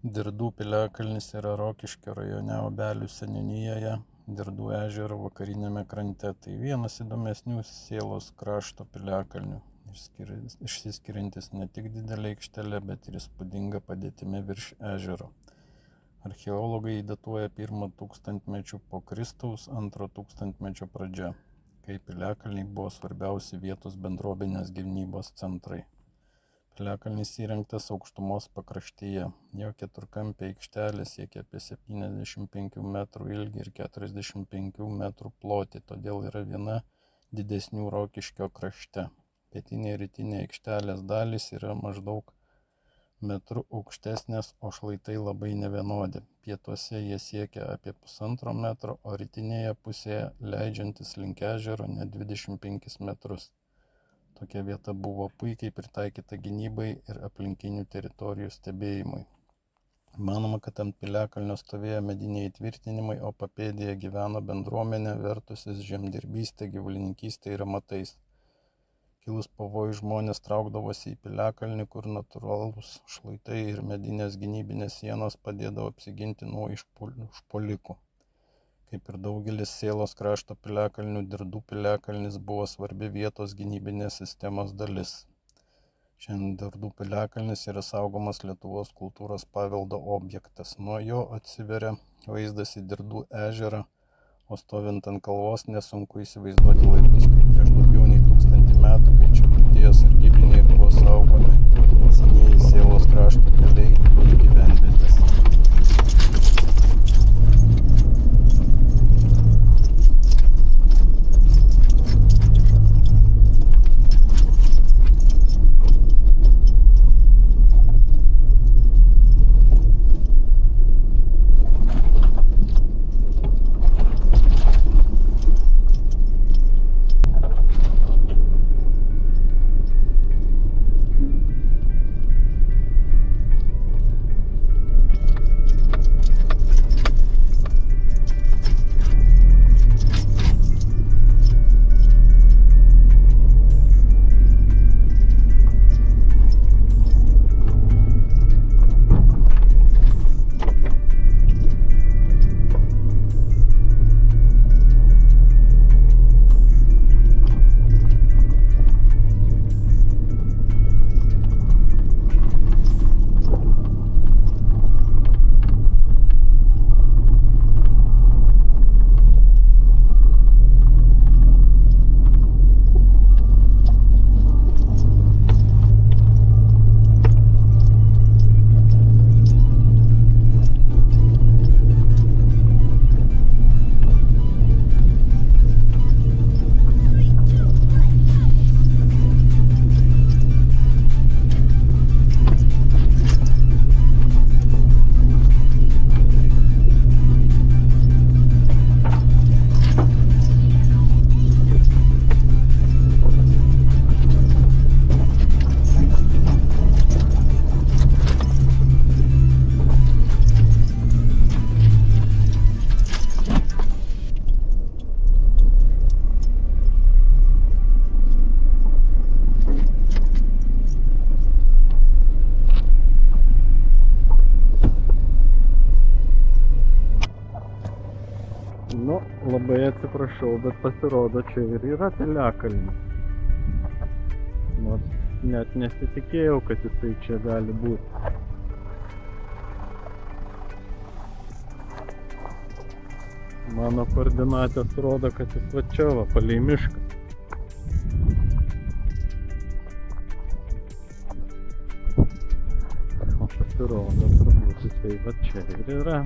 Dirdų piliakalnis yra Rokiškio rajone Obelių seniūnijoje, Dirdų ežero vakariniame krante. Tai vienas įdomesnių Sėlos krašto piliakalnių, išsiskiriantis ne tik didelė aikštelė, bet ir įspūdinga padėtimi virš ežero. Archeologai datuoja 1 tūkstantmečio po Kristaus, 2 tūkstantmečio pradžia, kai piliakalniai buvo svarbiausi vietos bendruomenės gyvybos centrai. Piliakalnis įrengtas aukštumos pakraštyje. Jo keturkampė aikštelė siekia apie 75 metrų ilgį ir 45 metrų plotį, todėl yra viena didesnių Rokiškio krašte. Pietinė ir rytinė aikštelės dalys yra maždaug metru aukštesnės, o šlaitai labai nevienodi. Pietuose jie siekia apie 1,5 metro, o rytinėje pusėje leidžiantis link ežero net 25 metrus. Tokia vieta buvo puikiai pritaikyta gynybai ir aplinkinių teritorijų stebėjimui. Manoma, kad ant piliakalnio stovėjo mediniai įtvirtinimai, o papėdėje gyveno bendruomenė vertusis žemdirbystė, gyvulininkystė ir amatais. Kilus pavojui žmonės traukdavosi į piliakalnį, kur natūralūs šlaitai ir medinės gynybinės sienos padėdavo apsiginti nuo užpuolikų. Kaip ir daugelis Sėlos krašto piliakalnių, Dirdų piliakalnis buvo svarbi vietos gynybinės sistemos dalis. Šiandien Dirdų piliakalnis yra saugomas Lietuvos kultūros paveldo objektas. Nuo jo atsiveria vaizdas į Dirdų ežerą, o stovint ant kalvos nesunku įsivaizduoti laikus, kaip prieš daugiau nei 1000 metų, kai čia budėjo sargybiniai ir buvo saugomi senieji Sėlos krašto keliai bei gyvenvietės. Labai atsiprašau, bet pasirodo, čia ir yra piliakalnis. Nors net nesitikėjau, kad jisai čia gali būti. Mano koordinatės rodo, kad jis va čia va, palei mišką. O pasirodo, turbūt jisai va čia ir yra.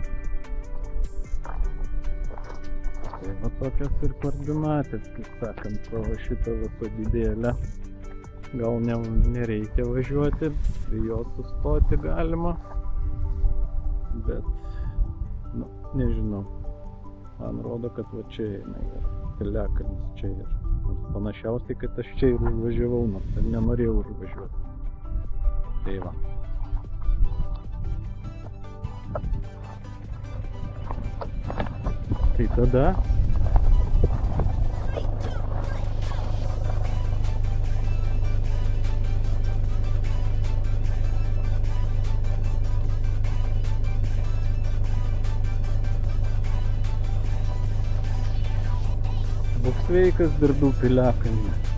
Tai va tokios ir koordinatės, kaip sakant, pro šitą sodybėlę. Gal nereikia važiuoti, prie jos sustoti galima, bet, nežinau. Man rodo, kad va čia jinai yra, piliakalnis čia yra. Nors panašiausiai, kad aš čia ir užvažiavau, nors ir nenorėjau užvažiuoti. Tai va. Tai tada Būk sveikas, Dirdų piliakalne.